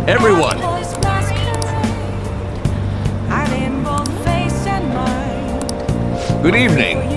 Everyone! Good evening.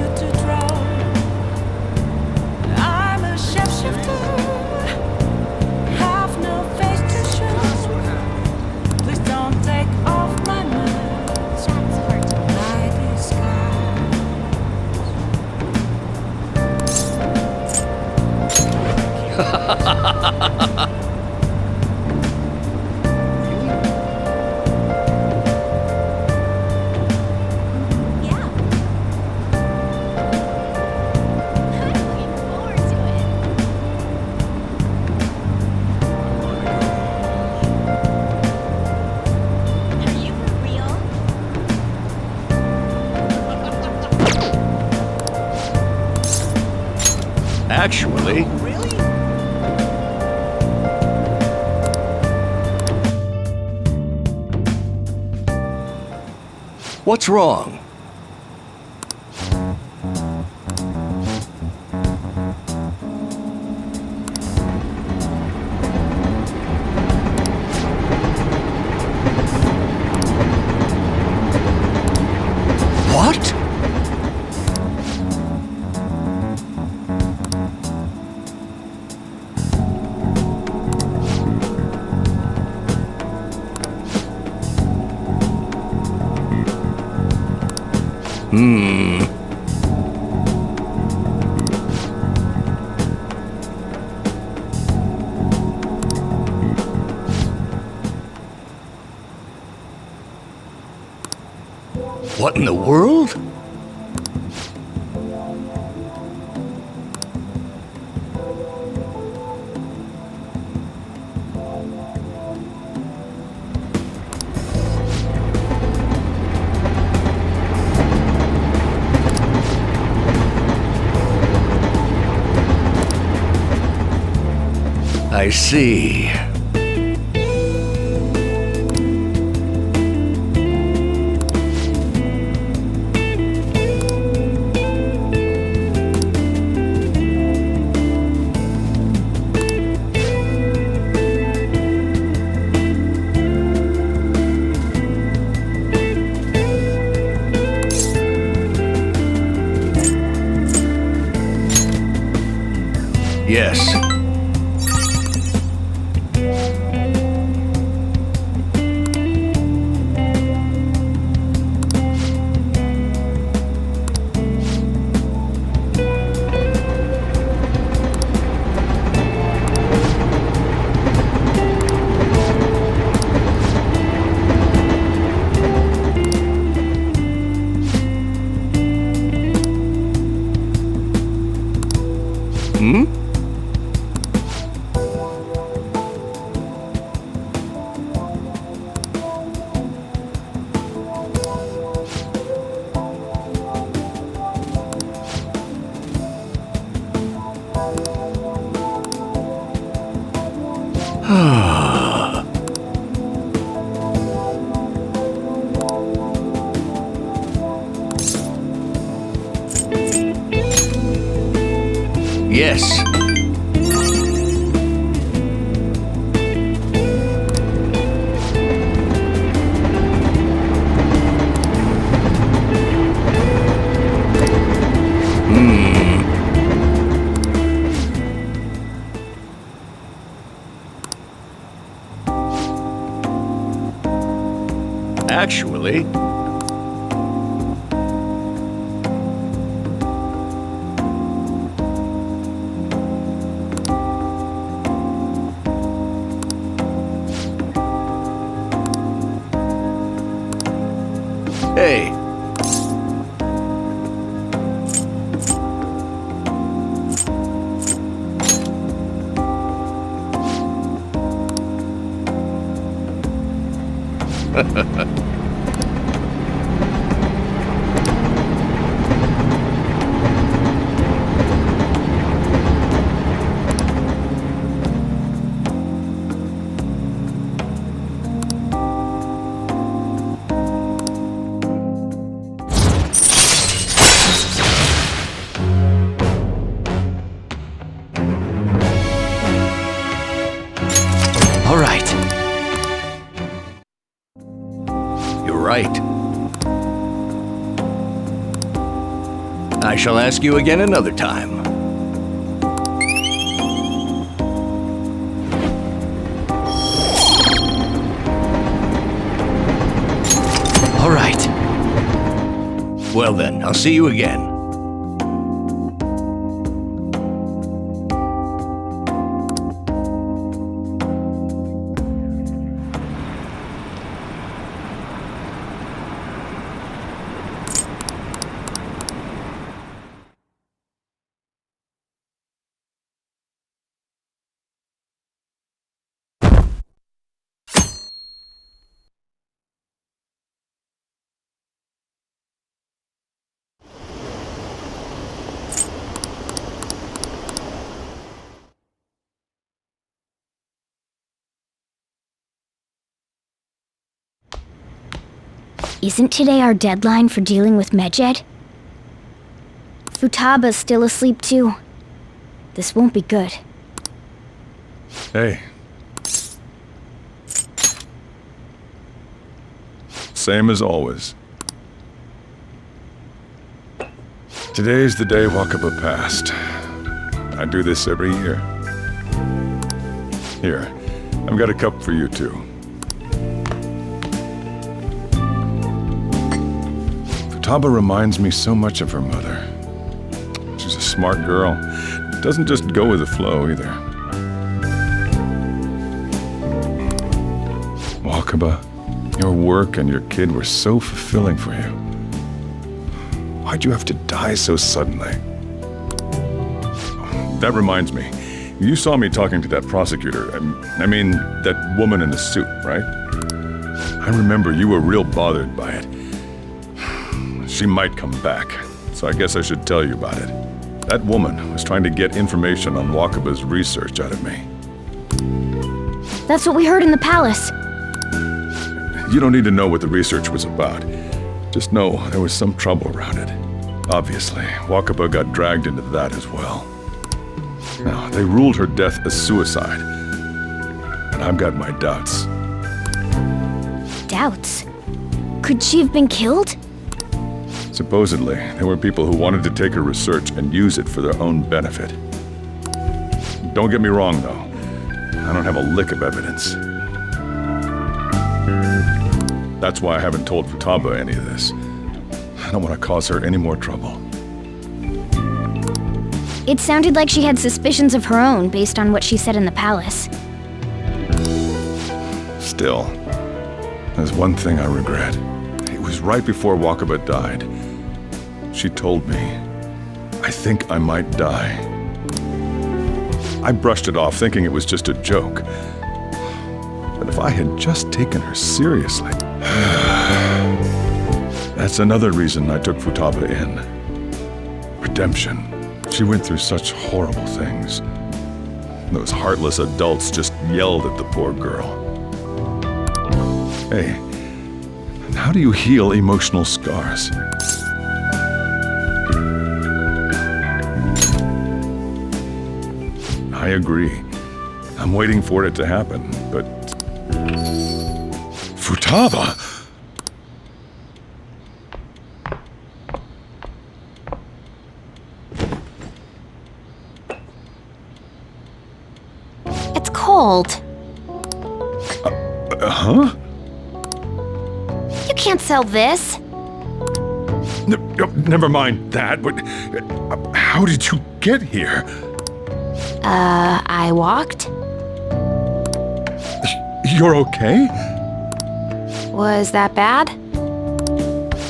Actually... Really? What's wrong? What? What in the world? I see. Yes. Hmm? Yes. Actually... Hey. I shall ask you again another time. All right. Well then, I'll see you again. Isn't today our deadline for dealing with Medjed? Futaba's still asleep too. This won't be good. Hey. Same as always. Today's the day Wakaba passed. I do this every year. Here, I've got a cup for you too. Futaba reminds me so much of her mother. She's a smart girl. Doesn't just go with the flow either. Wakaba, your work and your kid were so fulfilling for you. Why'd you have to die so suddenly? That reminds me. You saw me talking to that prosecutor. I mean, that woman in the suit, right? I remember you were real bothered by it. She might come back, so I guess I should tell you about it. That woman was trying to get information on Wakaba's research out of me. That's what we heard in the palace. You don't need to know what the research was about. Just know there was some trouble around it. Obviously, Wakaba got dragged into that as well. Now, they ruled her death as suicide. And I've got my doubts. Doubts? Could she have been killed? Supposedly, there were people who wanted to take her research and use it for their own benefit. Don't get me wrong, though. I don't have a lick of evidence. That's why I haven't told Futaba any of this. I don't want to cause her any more trouble. It sounded like she had suspicions of her own based on what she said in the palace. Still, there's one thing I regret. It was right before Wakaba died. She told me, I think I might die. I brushed it off thinking it was just a joke. But if I had just taken her seriously... That's another reason I took Futaba in. Redemption. She went through such horrible things. Those heartless adults just yelled at the poor girl. Hey, how do you heal emotional scars? I agree. I'm waiting for it to happen, but... Futaba! It's cold. Huh? You can't sell this. Never mind that, but... how did you get here? I walked? You're okay? Was that bad?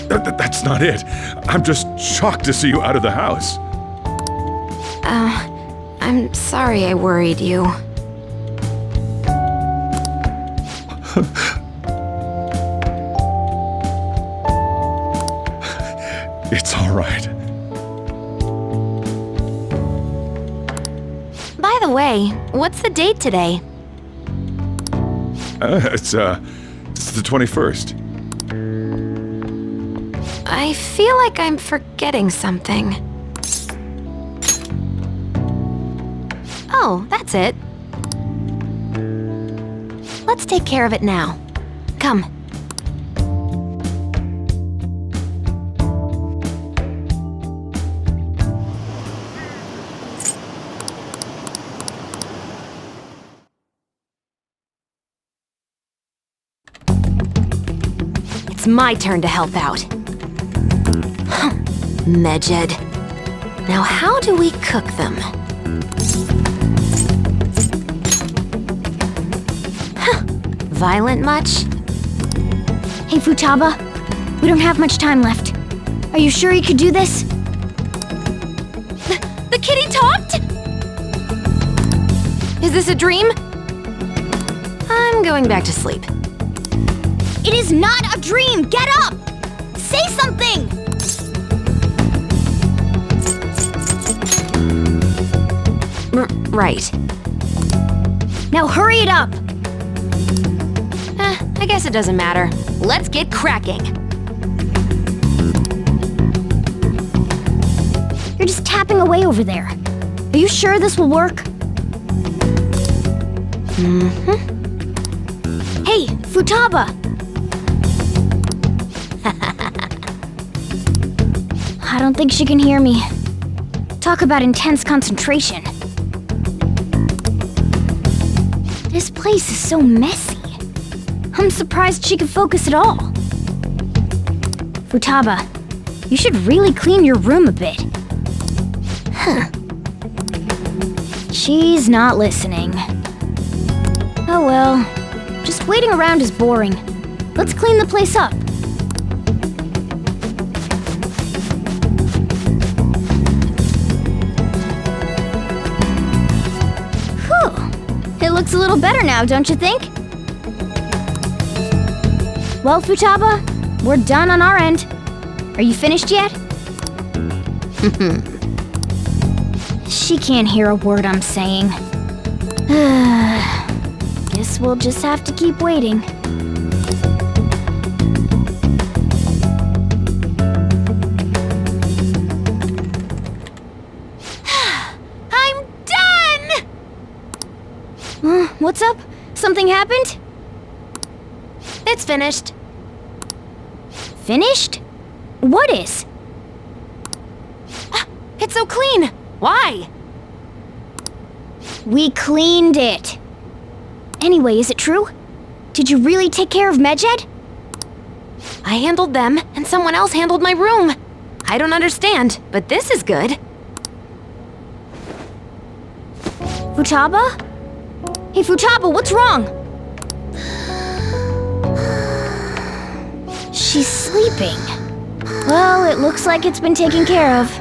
That's not it. I'm just shocked to see you out of the house. I'm sorry I worried you. It's all right. By the way, what's the date today? It's the 21st. I feel like I'm forgetting something. Oh, that's it. Let's take care of it now. Come. It's my turn to help out. Medjed. Now how do we cook them? Violent much? Hey, Futaba. We don't have much time left. Are you sure you could do this? The kitty talked? Is this a dream? I'm going back to sleep. It is not a dream! Get up! Say something! Right. Now hurry it up! I guess it doesn't matter. Let's get cracking. You're just tapping away over there. Are you sure this will work? Hey, Futaba! I don't think she can hear me. Talk about intense concentration. This place is so messy. I'm surprised she could focus at all. Futaba, you should really clean your room a bit. She's not listening. Oh well, just waiting around is boring. Let's clean the place up. Whew, it looks a little better now, don't you think? Well, Futaba, we're done on our end. Are you finished yet? She can't hear a word I'm saying. Guess we'll just have to keep waiting. I'm done! What's up? Something happened? It's finished. Finished? What is? It's so clean. Why? We cleaned it. Anyway, is it true? Did you really take care of Medjed? I handled them, and someone else handled my room. I don't understand, but this is good. Futaba? Hey, Futaba, what's wrong? She's sleeping. Well, it looks like it's been taken care of.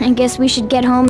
I guess we should get home.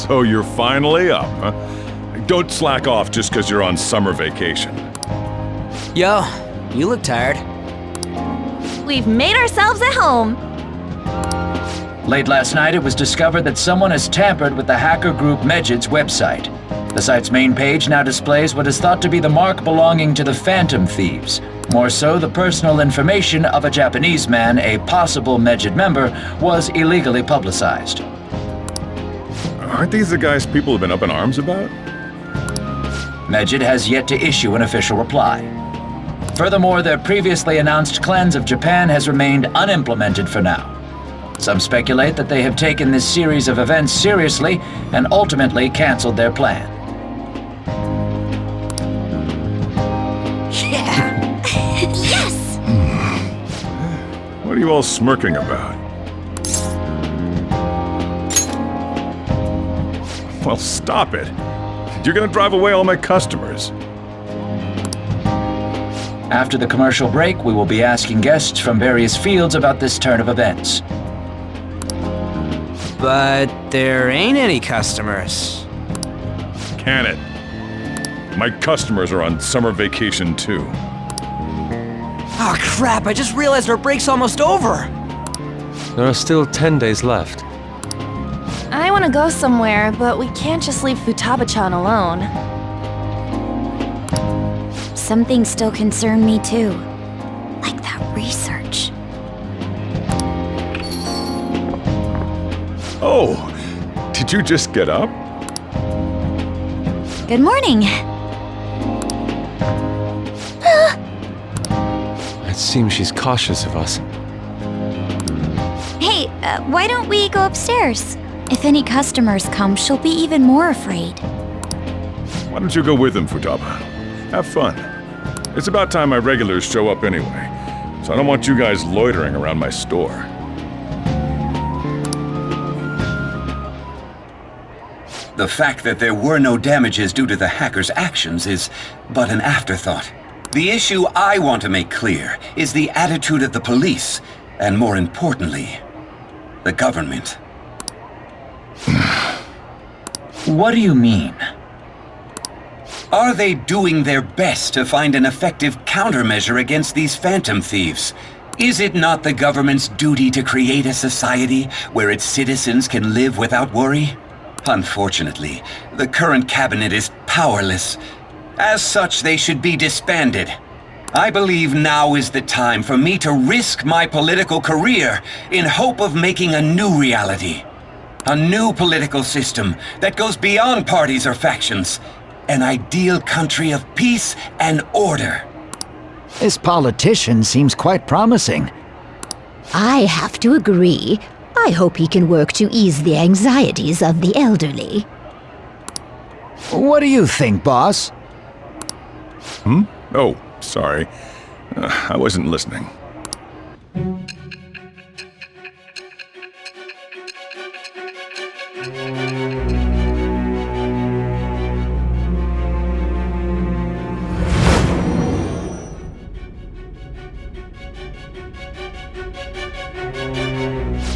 So you're finally up, huh? Don't slack off just because you're on summer vacation. Yo, you look tired. We've made ourselves at home. Late last night, it was discovered that someone has tampered with the hacker group Medjed's website. The site's main page now displays what is thought to be the mark belonging to the Phantom Thieves. More so, the personal information of a Japanese man, a possible Medjed member, was illegally publicized. Aren't these the guys people have been up in arms about? Medjed has yet to issue an official reply. Furthermore, their previously announced cleanse of Japan has remained unimplemented for now. Some speculate that they have taken this series of events seriously and ultimately canceled their plan. Yes! What are you all smirking about? Well, stop it. You're gonna drive away all my customers. After the commercial break, we will be asking guests from various fields about this turn of events. But there ain't any customers. Can it? My customers are on summer vacation too. Oh crap, I just realized our break's almost over! There are still 10 days left. I want to go somewhere, but we can't just leave Futaba-chan alone. Some things still concern me too. Like that research. Oh, did you just get up? Good morning. It seems she's cautious of us. Hey, why don't we go upstairs? If any customers come, she'll be even more afraid. Why don't you go with them, Futaba? Have fun. It's about time my regulars show up anyway, so I don't want you guys loitering around my store. The fact that there were no damages due to the hackers' actions is but an afterthought. The issue I want to make clear is the attitude of the police, and more importantly, the government. What do you mean? Are they doing their best to find an effective countermeasure against these phantom thieves? Is it not the government's duty to create a society where its citizens can live without worry? Unfortunately, the current cabinet is powerless. As such, they should be disbanded. I believe now is the time for me to risk my political career in hope of making a new reality. A new political system that goes beyond parties or factions. An ideal country of peace and order. This politician seems quite promising. I have to agree. I hope he can work to ease the anxieties of the elderly. What do you think, boss? Oh, sorry. I wasn't listening.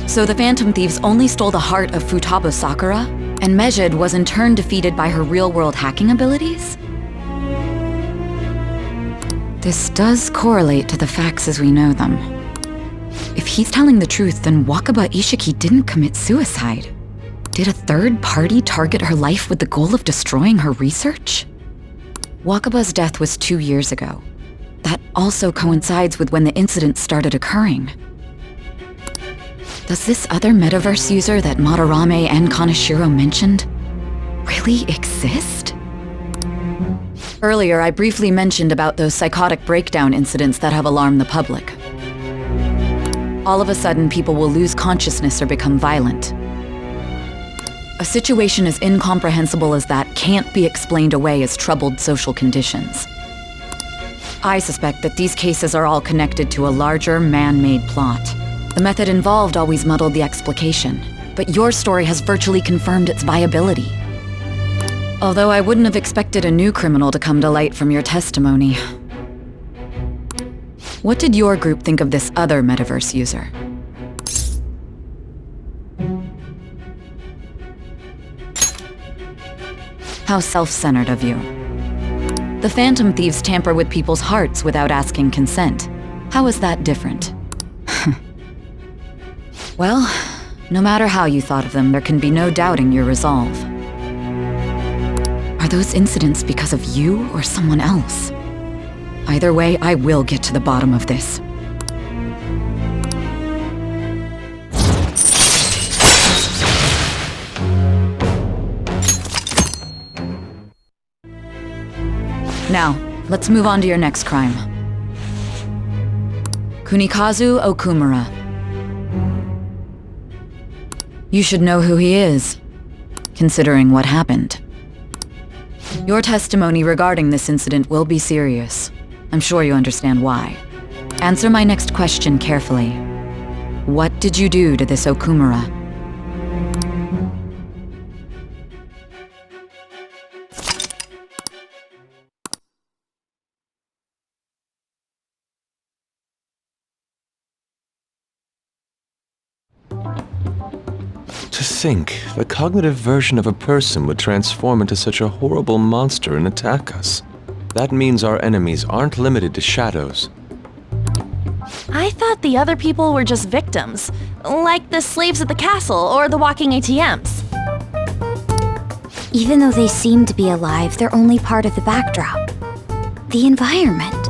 So the Phantom Thieves only stole the heart of Futaba Sakura, and Medjed was in turn defeated by her real-world hacking abilities? This does correlate to the facts as we know them. If he's telling the truth, then Wakaba Ishiki didn't commit suicide. Did a third party target her life with the goal of destroying her research? Wakaba's death was 2 years ago. That also coincides with when the incident started occurring. Does this other metaverse user that Madarame and Kaneshiro mentioned really exist? Earlier, I briefly mentioned about those psychotic breakdown incidents that have alarmed the public. All of a sudden, people will lose consciousness or become violent. A situation as incomprehensible as that can't be explained away as troubled social conditions. I suspect that these cases are all connected to a larger, man-made plot. The method involved always muddled the explication, but your story has virtually confirmed its viability. Although I wouldn't have expected a new criminal to come to light from your testimony. What did your group think of this other metaverse user? How self-centered of you. The Phantom Thieves tamper with people's hearts without asking consent. How is that different? Well, no matter how you thought of them, there can be no doubting your resolve. Are those incidents because of you or someone else? Either way, I will get to the bottom of this. Now, let's move on to your next crime. Kunikazu Okumura. You should know who he is, considering what happened. Your testimony regarding this incident will be serious. I'm sure you understand why. Answer my next question carefully. What did you do to this Okumura? To think, the cognitive version of a person would transform into such a horrible monster and attack us. That means our enemies aren't limited to shadows. I thought the other people were just victims, like the slaves at the castle or the walking ATMs. Even though they seem to be alive, they're only part of the backdrop. The environment.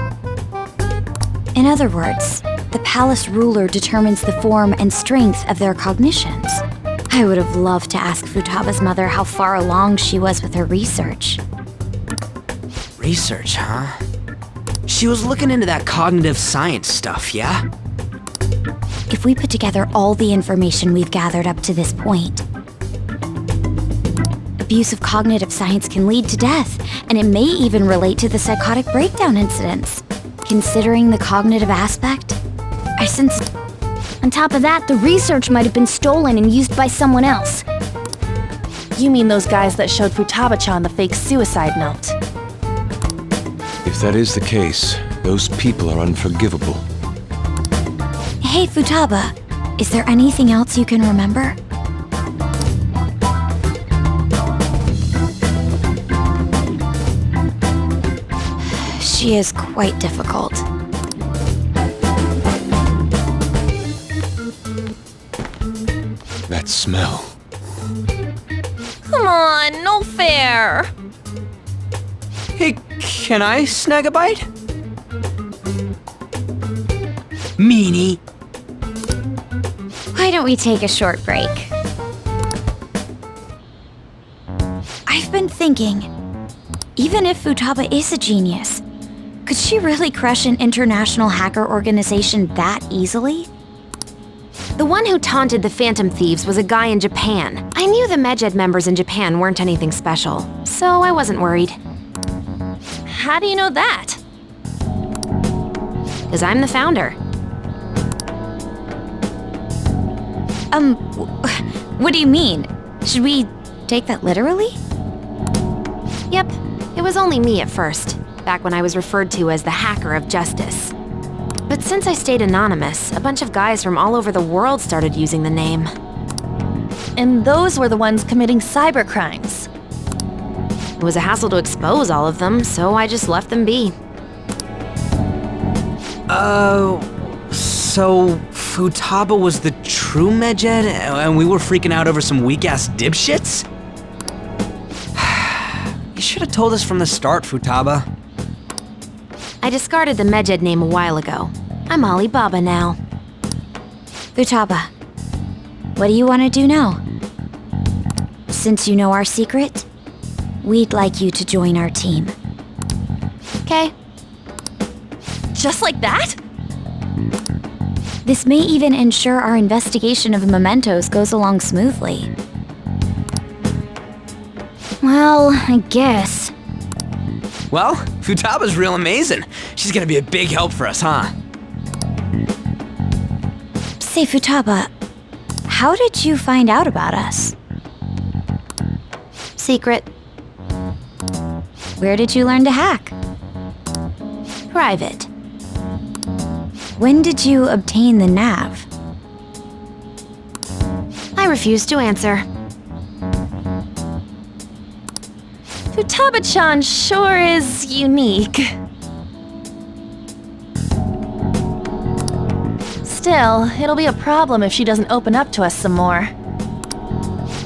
In other words, the palace ruler determines the form and strength of their cognitions. I would have loved to ask Futaba's mother how far along she was with her research. Research, huh? She was looking into that cognitive science stuff, yeah? If we put together all the information we've gathered up to this point, abuse of cognitive science can lead to death, and it may even relate to the psychotic breakdown incidents. Considering the cognitive aspect, I sensed... On top of that, the research might have been stolen and used by someone else. You mean those guys that showed Futaba-chan the fake suicide note? If that is the case, those people are unforgivable. Hey, Futaba, is there anything else you can remember? She is quite difficult. That smell. Come on, no fair! Hey, can I snag a bite? Meanie. Why don't we take a short break? I've been thinking, even if Futaba is a genius, could she really crush an international hacker organization that easily? The one who taunted the Phantom Thieves was a guy in Japan. I knew the Medjed members in Japan weren't anything special, so I wasn't worried. How do you know that? Because I'm the founder. What do you mean? Should we take that literally? Yep, it was only me at first, back when I was referred to as the Hacker of Justice. But since I stayed anonymous, a bunch of guys from all over the world started using the name. And those were the ones committing cybercrimes. It was a hassle to expose all of them, so I just left them be. So Futaba was the true Medjed, and we were freaking out over some weak-ass dipshits? You should have told us from the start, Futaba. I discarded the Medjed name a while ago. I'm Alibaba now. Futaba, what do you want to do now? Since you know our secret, we'd like you to join our team. Okay. Just like that? This may even ensure our investigation of mementos goes along smoothly. Well, I guess. Well, Futaba's real amazing. She's gonna be a big help for us, huh? Say, Futaba, how did you find out about us? Secret. Where did you learn to hack? Private. When did you obtain the nav? I refuse to answer. Futaba-chan sure is unique. Still, it'll be a problem if she doesn't open up to us some more.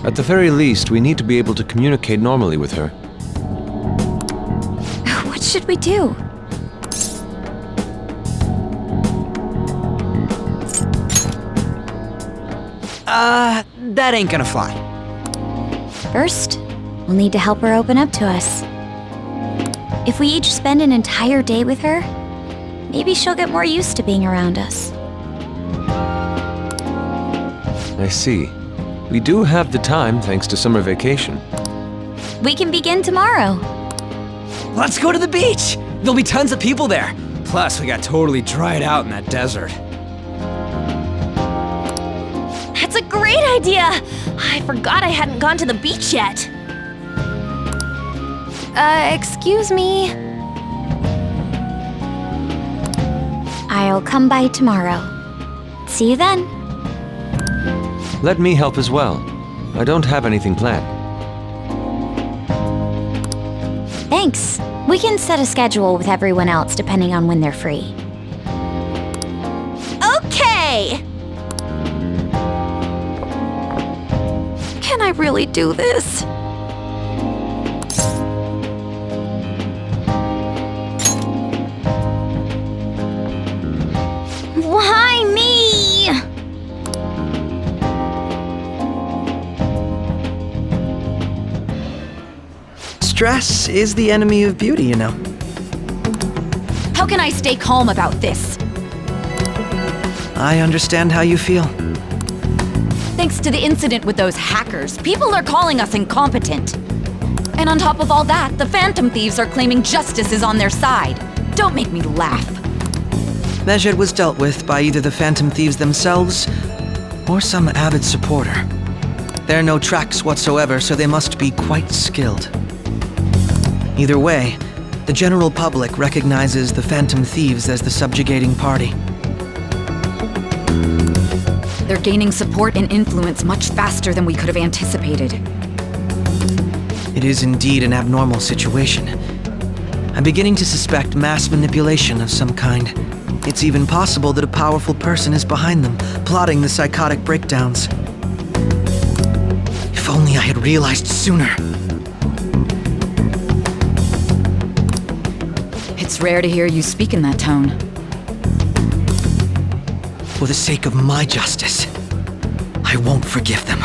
At the very least, we need to be able to communicate normally with her. should we do? That ain't gonna fly. First, we'll need to help her open up to us. If we each spend an entire day with her, maybe she'll get more used to being around us. I see. We do have the time thanks to summer vacation. We can begin tomorrow. Let's go to the beach! There'll be tons of people there. Plus, we got totally dried out in that desert. That's a great idea! I forgot I hadn't gone to the beach yet. Excuse me? I'll come by tomorrow. See you then. Let me help as well. I don't have anything planned. Thanks. We can set a schedule with everyone else depending on when they're free. Okay! Can I really do this? Why me? Stress is the enemy of beauty, you know. How can I stay calm about this? I understand how you feel. Thanks to the incident with those hackers, people are calling us incompetent. And on top of all that, the Phantom Thieves are claiming justice is on their side. Don't make me laugh. Medjed was dealt with by either the Phantom Thieves themselves or some avid supporter. There are no tracks whatsoever, so they must be quite skilled. Either way, the general public recognizes the Phantom Thieves as the subjugating party. They're gaining support and influence much faster than we could have anticipated. It is indeed an abnormal situation. I'm beginning to suspect mass manipulation of some kind. It's even possible that a powerful person is behind them, plotting the psychotic breakdowns. If only I had realized sooner. It's rare to hear you speak in that tone. For the sake of my justice, I won't forgive them.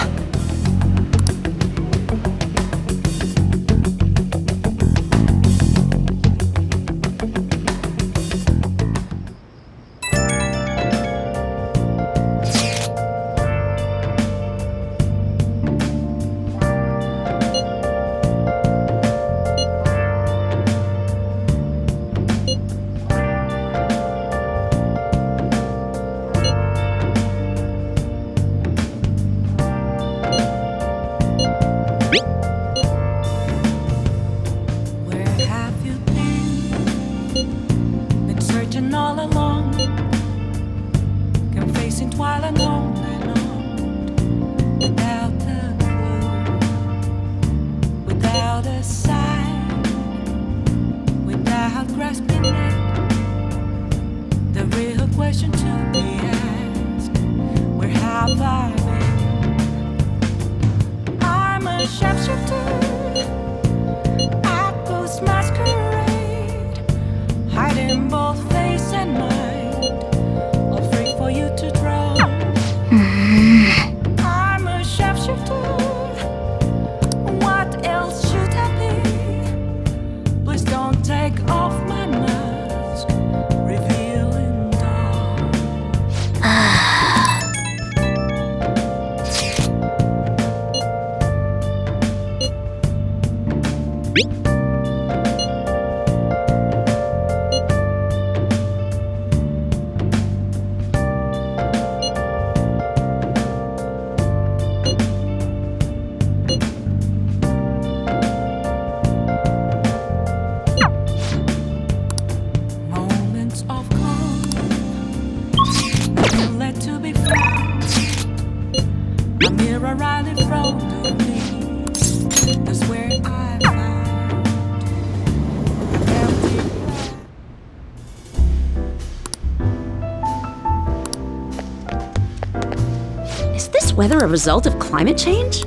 Weather a result of climate change?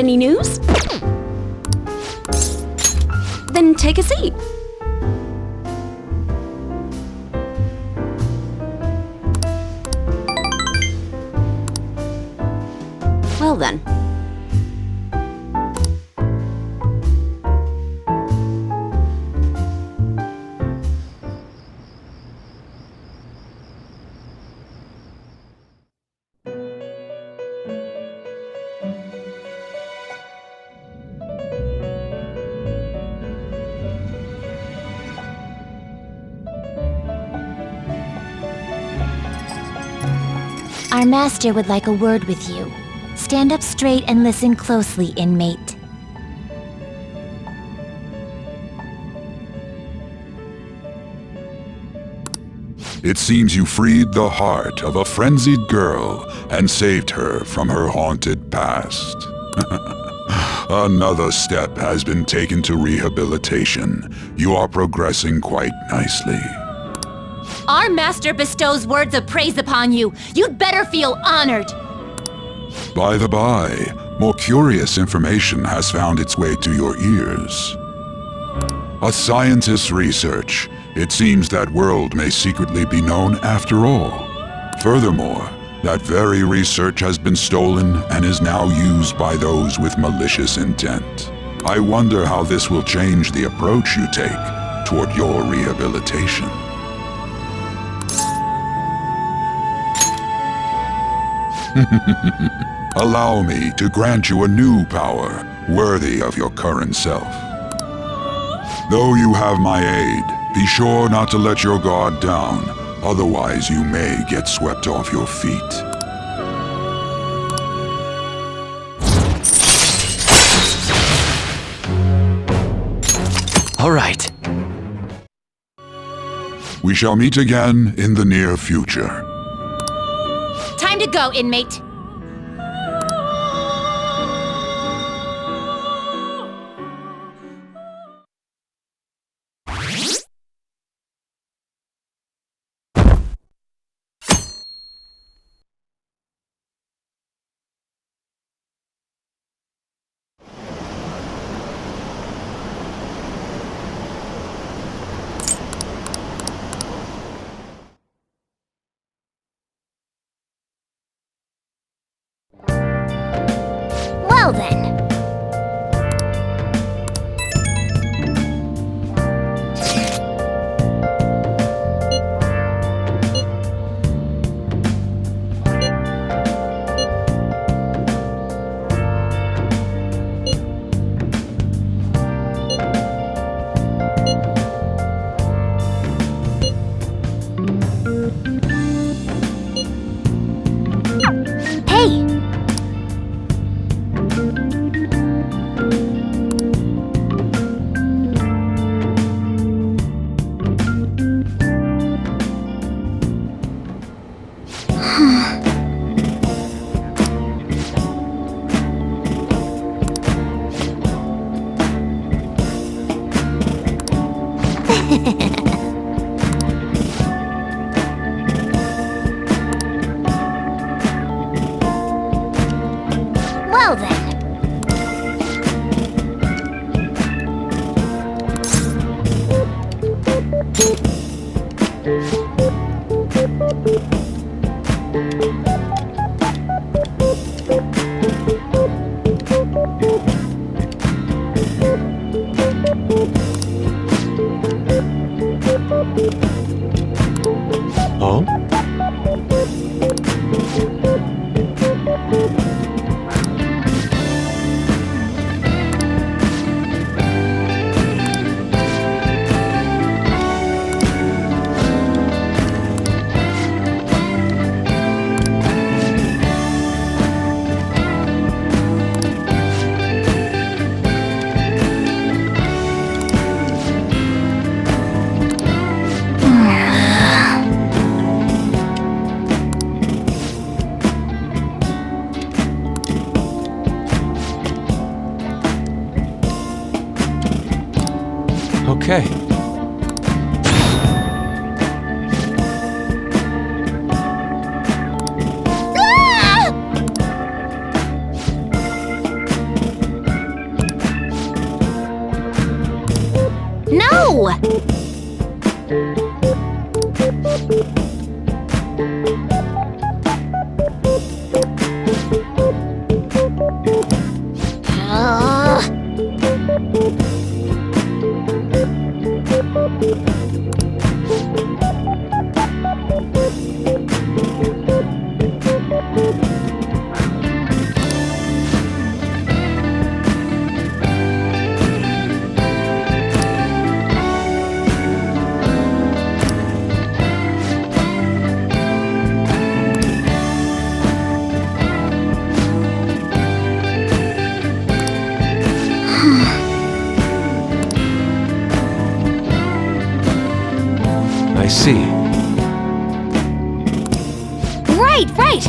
any news? Then take a seat. Well then. Our master would like a word with you. Stand up straight and listen closely, inmate. It seems you freed the heart of a frenzied girl and saved her from her haunted past. Another step has been taken to rehabilitation. You are progressing quite nicely. Our master bestows words of praise upon you. You'd better feel honored. By the by, more curious information has found its way to your ears. A scientist's research. It seems that world may secretly be known after all. Furthermore, that very research has been stolen and is now used by those with malicious intent. I wonder how this will change the approach you take toward your rehabilitation. Allow me to grant you a new power worthy of your current self. Though you have my aid, be sure not to let your guard down, otherwise you may get swept off your feet. All right. We shall meet again in the near future. Time to go, inmate. Well then. Hey! Well then. Oh? Okay. No! I see. Right, right!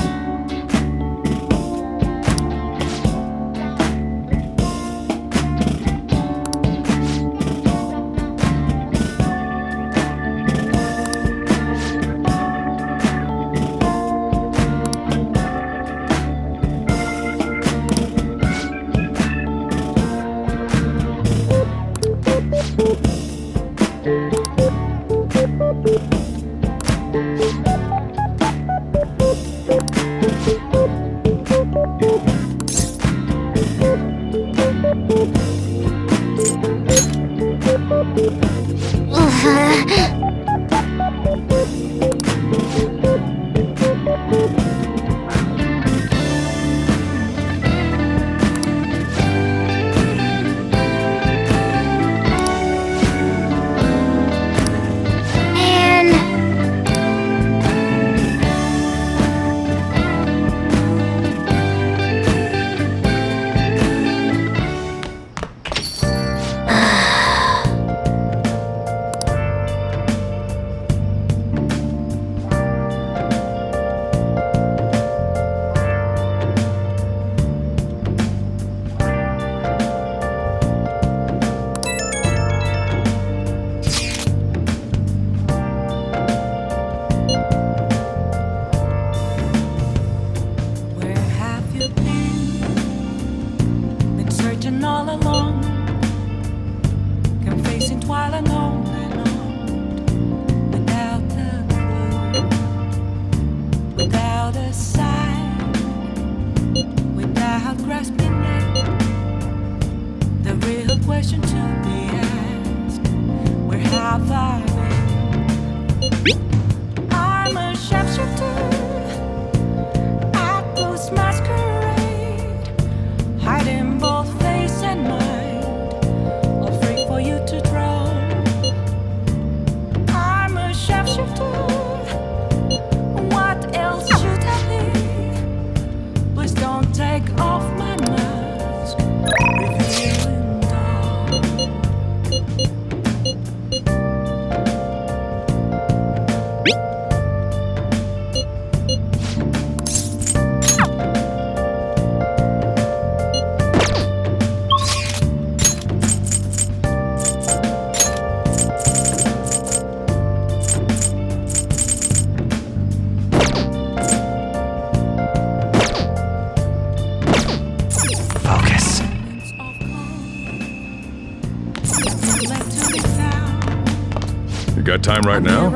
Got time right now?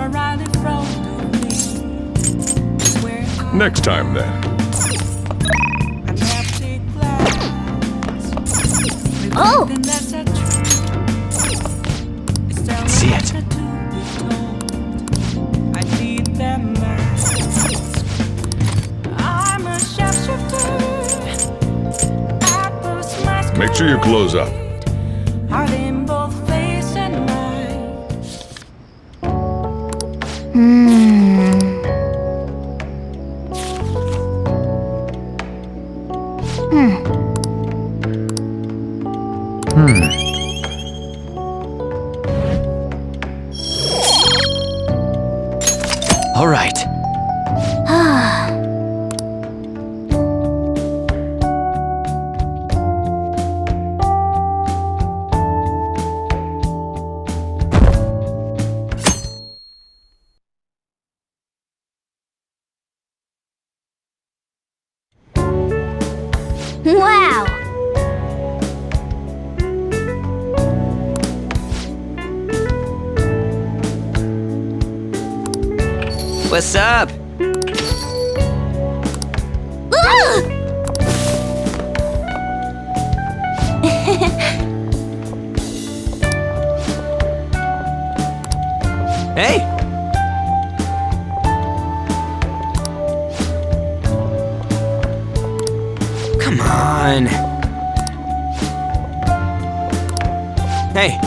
Next time, then. Oh! See it. Make sure you close up. All right. Wow! What's up? Hey! Come on. Hey.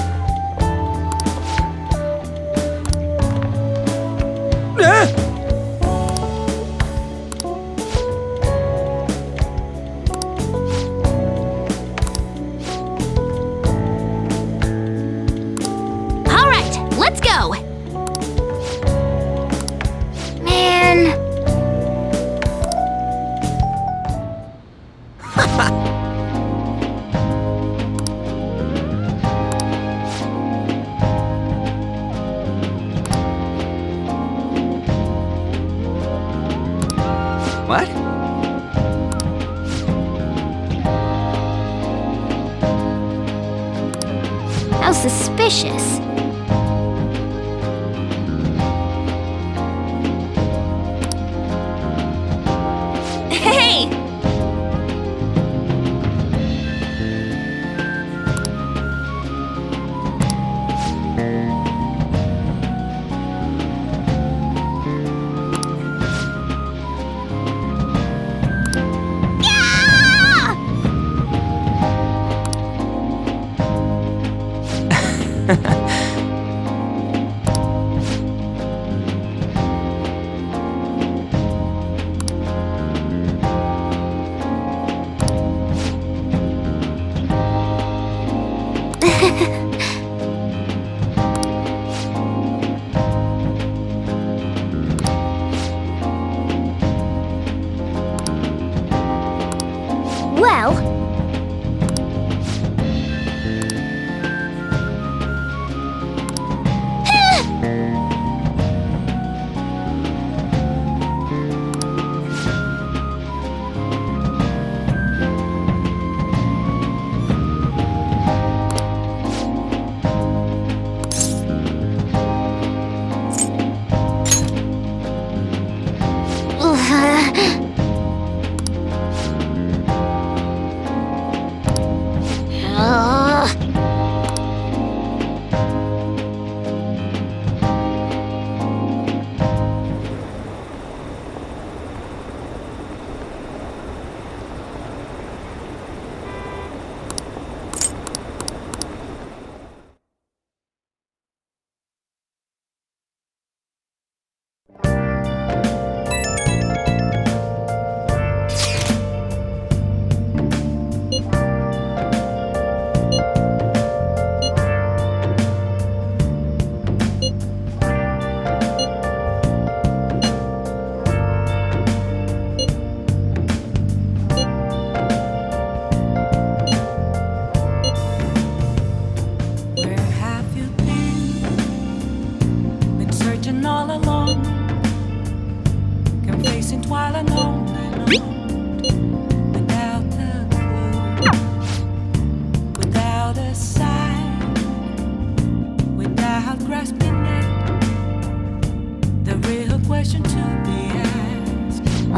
All right, let's go. Man. What? How suspicious. Hey! Well,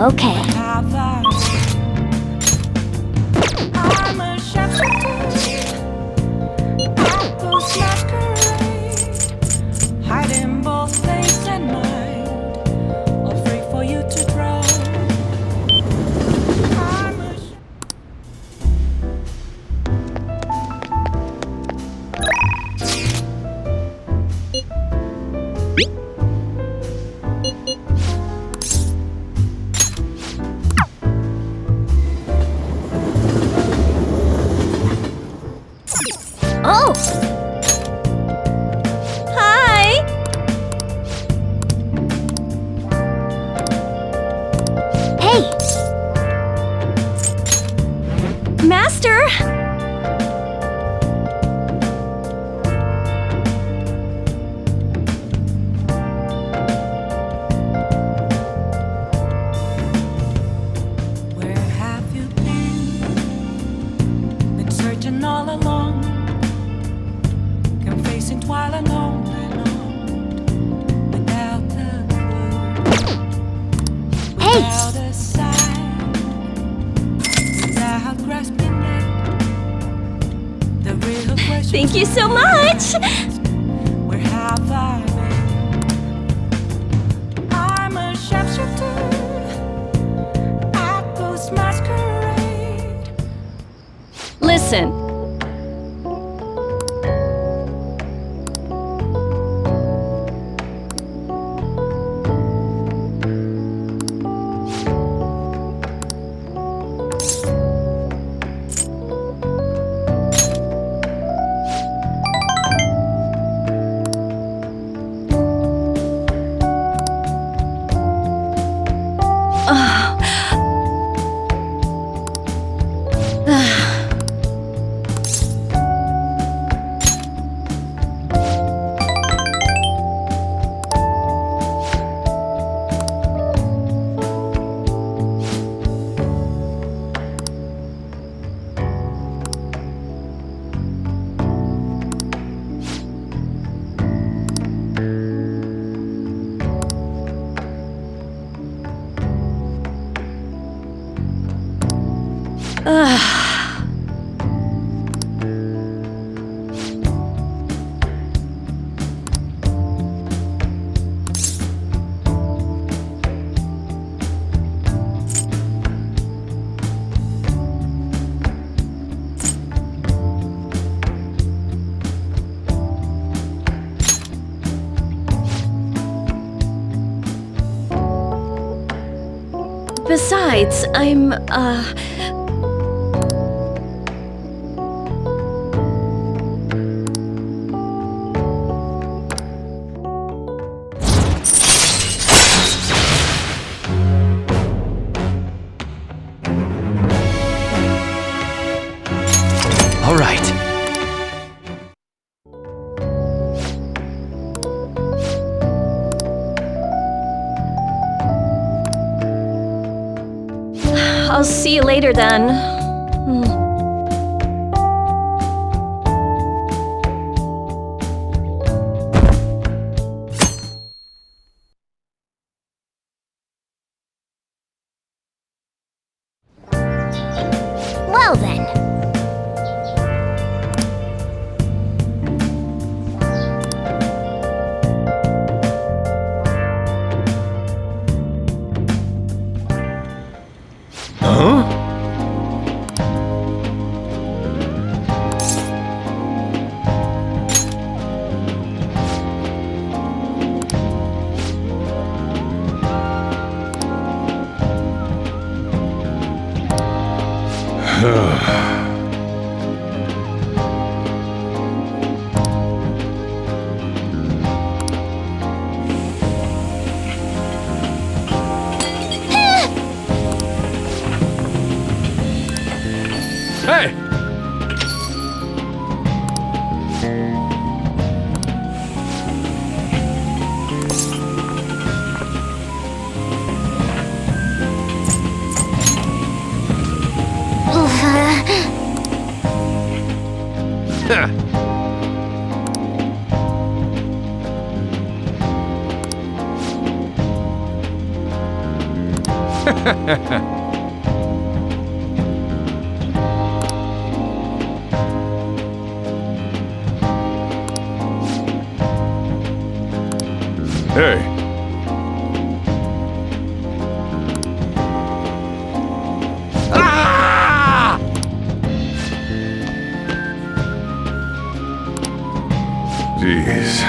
okay. Oh! Hi! Hey! Master! Where have you been? Been searching all along. Confessing while alone and on without the clue. Where have I been? I'm a shapeshifter at Ghost Masquerade. Listen. Besides, I'm, All right. I'll see you later then. Well then. Huh? Hey! Hey. Ah! Jeez.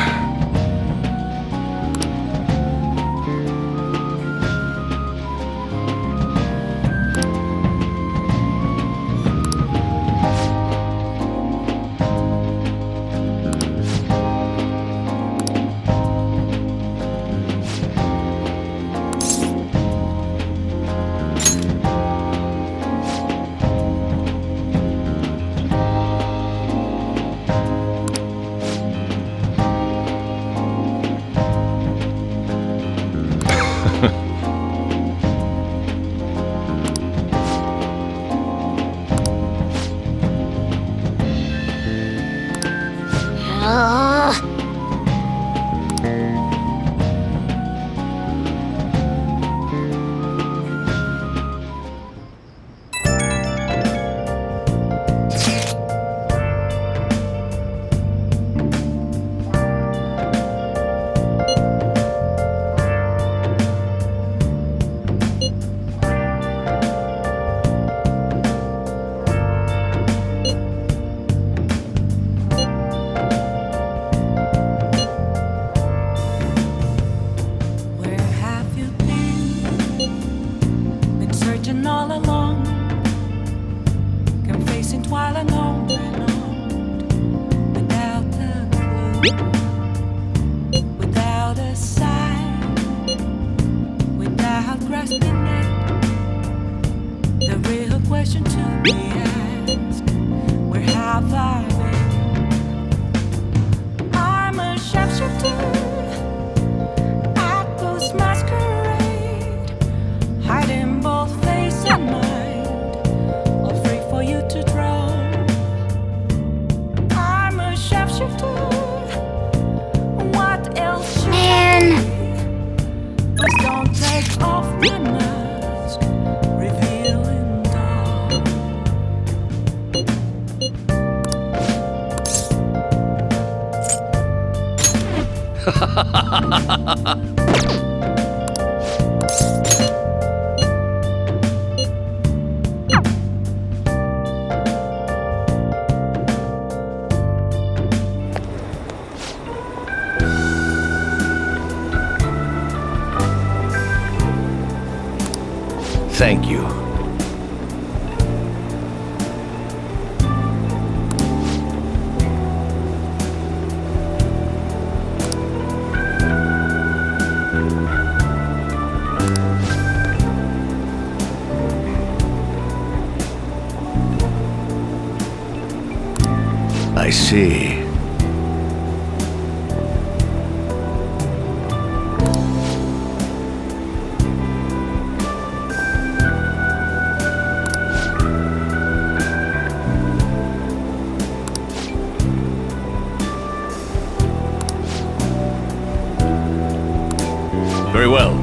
without a sign, without grasping it. The real question to be asked, where have I been? I'm a sharpshooter at Ghost Masquerade, hiding both face and mind, all free for you to draw. I'm a sharpshooter. What else should I be? Just don't take off my mask, revealing dawn. Thank you. I see. Very well.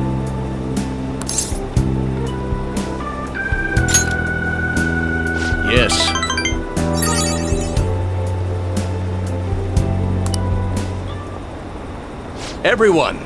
Yes. Everyone.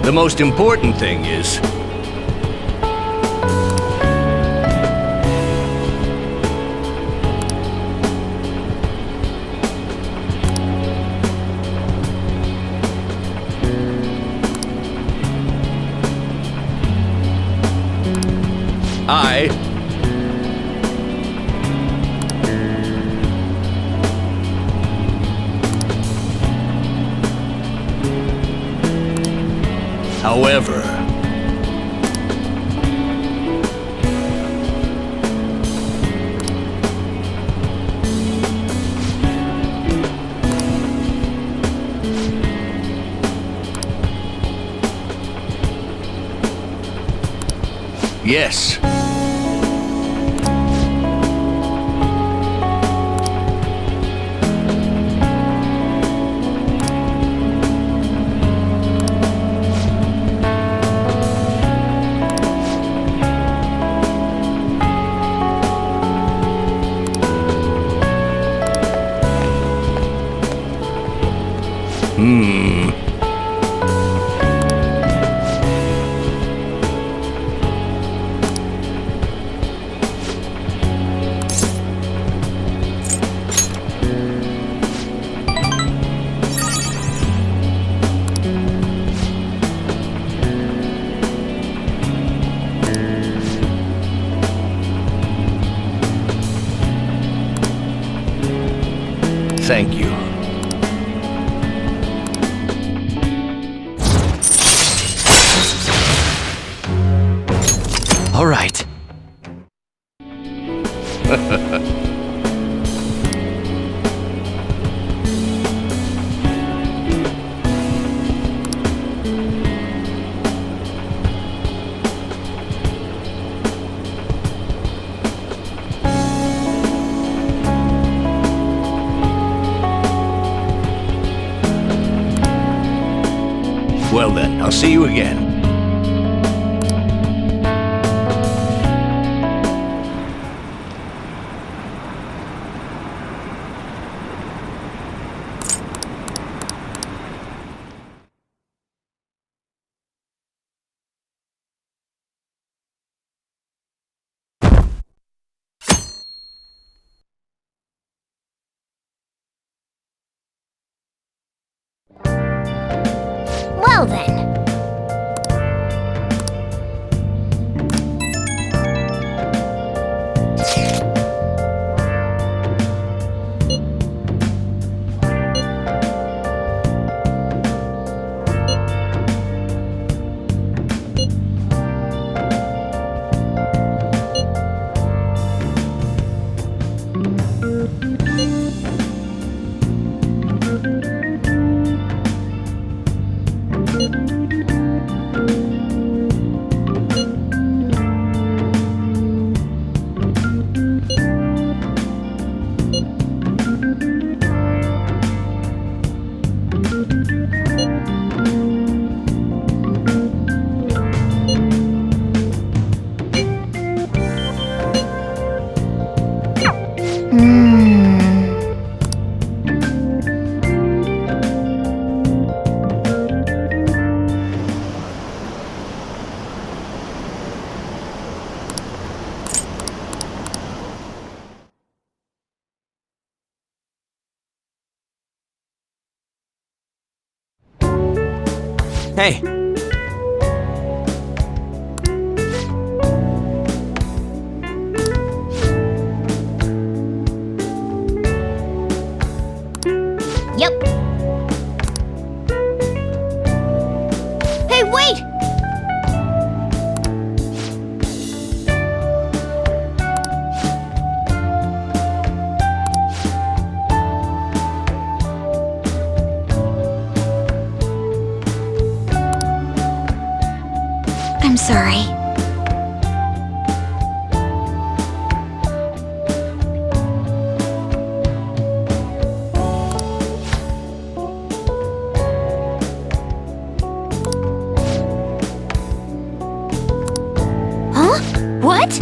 The most important thing is... However... Yes. Thank you. All right. Well then, I'll see you again. Well then. Hey! Yep. Hey, wait! I'm sorry. Huh? What?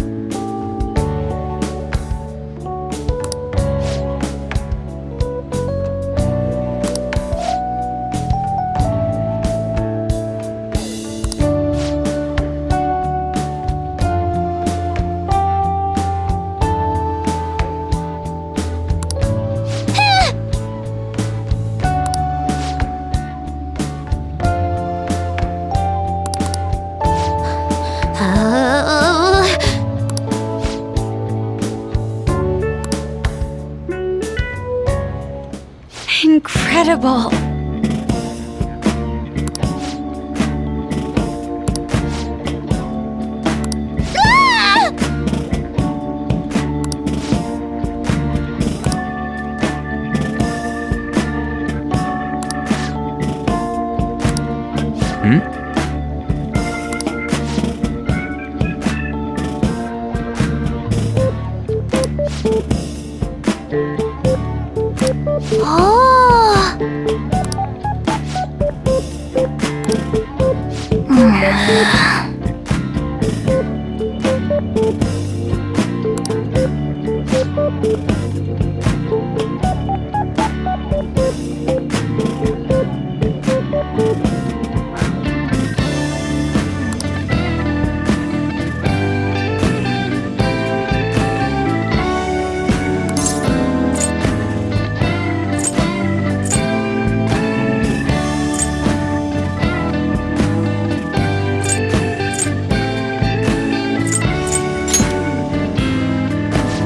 Incredible.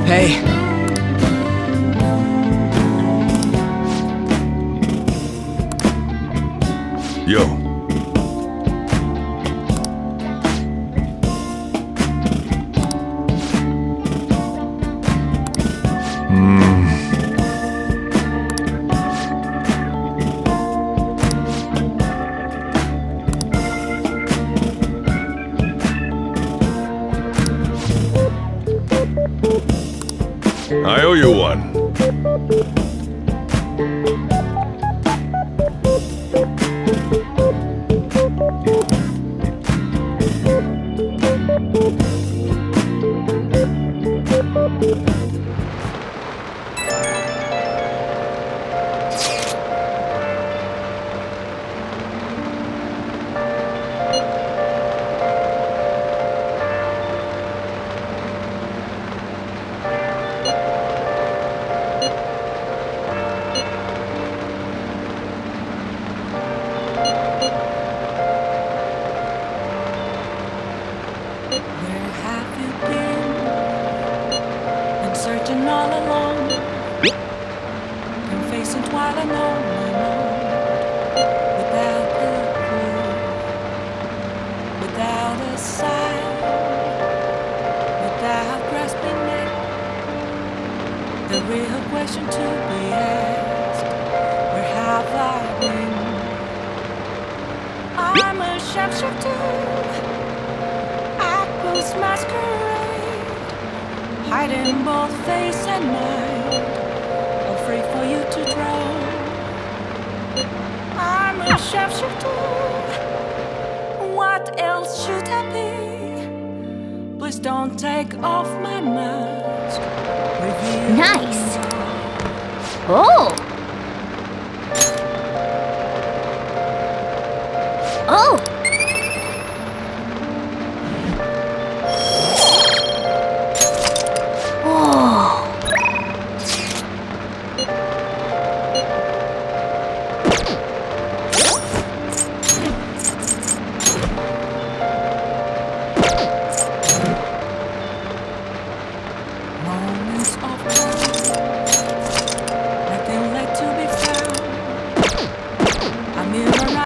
Hey! Yo. I owe you one. question all along. Been facing twilight on my own. Without a clue, without a sign, without grasping it. The real question to be asked: where have I been? I'm a shapeshifter. I post masquerade, hiding both face and mind, afraid for you to drown. I'm a shapeshifter. What else should I be? Please don't take off my mask. Nice. Oh. Oh. Moments of